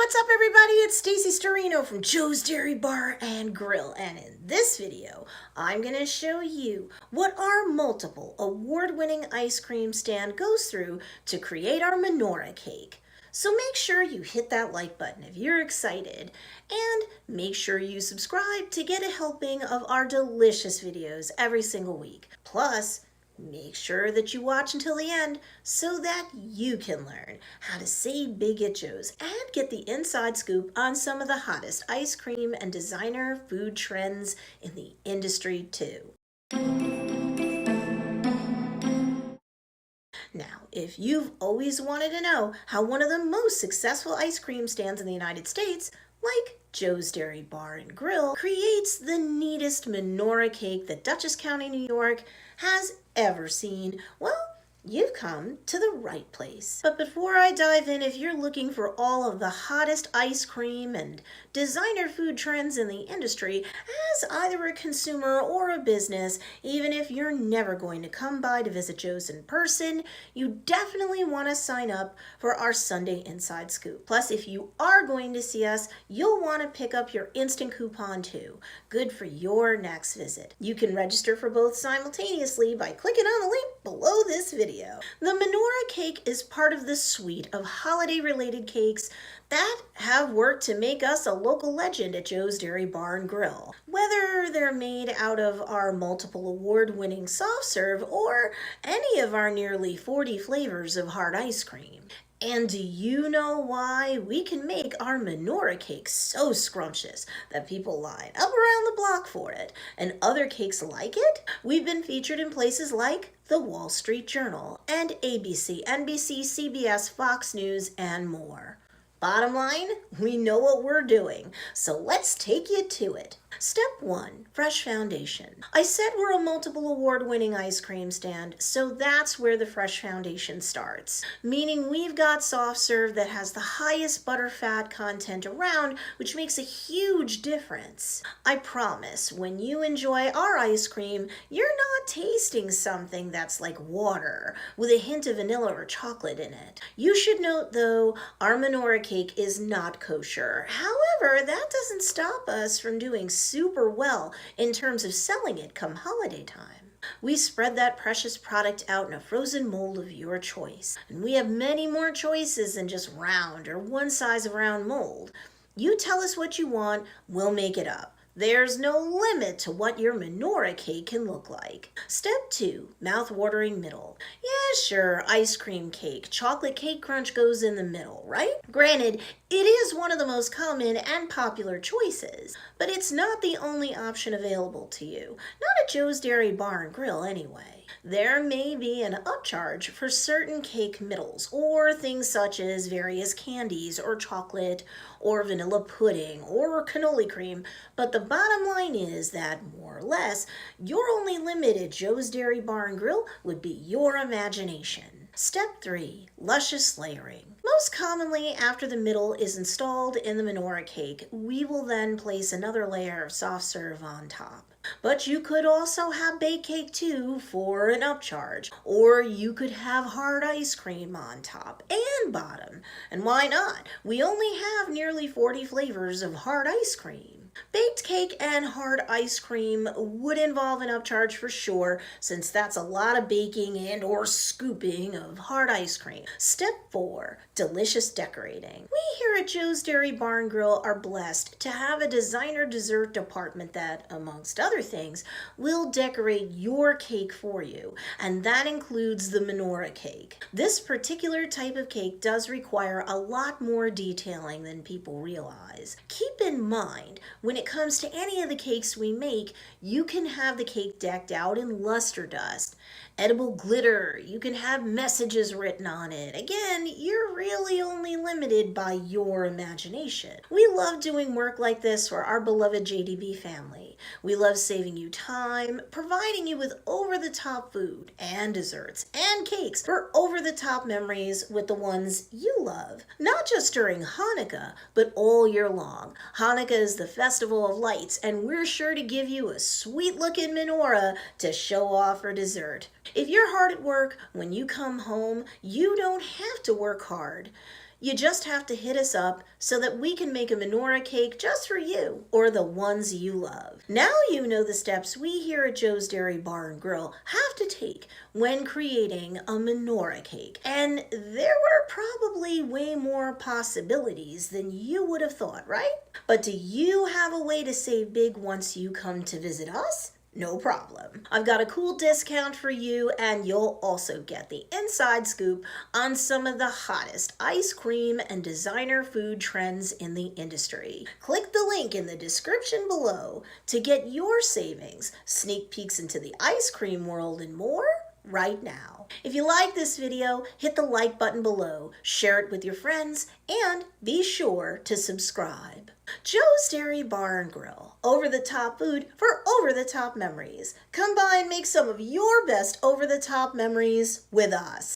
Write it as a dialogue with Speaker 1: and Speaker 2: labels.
Speaker 1: What's up, everybody? It's Stacy Storino from Joe's Dairy Bar and Grill, and in this video I'm going to show you what our multiple award-winning ice cream stand goes through to create our Menorah cake. So make sure you hit that like button if you're excited, and make sure you subscribe to get a helping of our delicious videos every single week. Plus, make sure that you watch until the end so that you can learn how to save big at Joe's and get the inside scoop on some of the hottest ice cream and designer food trends in the industry too. Now, if you've always wanted to know how one of the most successful ice cream stands in the United States, like Joe's Dairy Bar and Grill, creates the neatest Menorah cake that Dutchess County, New York has ever seen, well, you've come to the right place. But before I dive in, if you're looking for all of the hottest ice cream and designer food trends in the industry as either a consumer or a business, even if you're never going to come by to visit Joe's in person, you definitely want to sign up for our Sunday Inside Scoop. Plus, if you are going to see us, you'll want to pick up your instant coupon too. Good for your next visit. You can register for both simultaneously by clicking on the link below this video. The Menorah cake is part of the suite of holiday-related cakes that have worked to make us a local legend at Joe's Dairy Bar and Grill. Whether they're made out of our multiple award-winning soft serve or any of our nearly 40 flavors of hard ice cream. And do you know why we can make our Menorah cake so scrumptious that people line up around the block for it, and other cakes like it? We've been featured in places like the Wall Street Journal and ABC, NBC, CBS, Fox News, and more. Bottom line, we know what we're doing, so let's take you to it. Step 1, fresh foundation. I said we're a multiple award-winning ice cream stand, so that's where the fresh foundation starts. Meaning we've got soft serve that has the highest butterfat content around, which makes a huge difference. I promise, when you enjoy our ice cream, you're not tasting something that's like water with a hint of vanilla or chocolate in it. You should note, though, our Menorah cake is not kosher. However, that doesn't stop us from doing super well in terms of selling it come holiday time. We spread that precious product out in a frozen mold of your choice, and we have many more choices than just round or one size of round mold. You tell us what you want, we'll make it up. There's no limit to what your Menorah cake can look like. Step 2, mouthwatering middle. Yeah, sure, ice cream cake. Chocolate cake crunch goes in the middle, right? Granted, it is one of the most common and popular choices, but it's not the only option available to you. Not at Joe's Dairy Bar and Grill anyway. There may be an upcharge for certain cake middles, or things such as various candies or chocolate or vanilla pudding or cannoli cream, but the bottom line is that, more or less, your only limit at Joe's Dairy Bar and Grill would be your imagination. Step 3, luscious layering. Most commonly, after the middle is installed in the Menorah cake, we will then place another layer of soft serve on top. But you could also have baked cake too for an upcharge, or you could have hard ice cream on top and bottom. And why not? We only have nearly 40 flavors of hard ice cream. Baked cake and hard ice cream would involve an upcharge for sure, since that's a lot of baking and or scooping of hard ice cream. Step 4, delicious decorating. We here at Joe's Dairy Bar and Grill are blessed to have a designer dessert department that, amongst other things, will decorate your cake for you, and that includes the Menorah cake. This particular type of cake does require a lot more detailing than people realize. Keep in mind, when it comes to any of the cakes we make, you can have the cake decked out in luster dust, edible glitter, you can have messages written on it. Again, you're really only limited by your imagination. We love doing work like this for our beloved JDB family. We love saving you time, providing you with over-the-top food and desserts and cakes for over-the-top memories with the ones you love. Not just during Hanukkah, but all year long. Hanukkah is the festival of lights, and we're sure to give you a sweet-looking menorah to show off for dessert. If you're hard at work, when you come home, you don't have to work hard. You just have to hit us up so that we can make a Menorah cake just for you or the ones you love. Now you know the steps we here at Joe's Dairy Bar and Grill have to take when creating a Menorah cake. And there were probably way more possibilities than you would have thought, right? But do you have a way to save big once you come to visit us? No problem. I've got a cool discount for you, and you'll also get the inside scoop on some of the hottest ice cream and designer food trends in the industry. Click the link in the description below to get your savings, sneak peeks into the ice cream world, and more right now. If you like this video, hit the like button below, share it with your friends, and be sure to subscribe. Joe's Dairy Bar and Grill, over-the-top food for over-the-top memories. Come by and make some of your best over-the-top memories with us.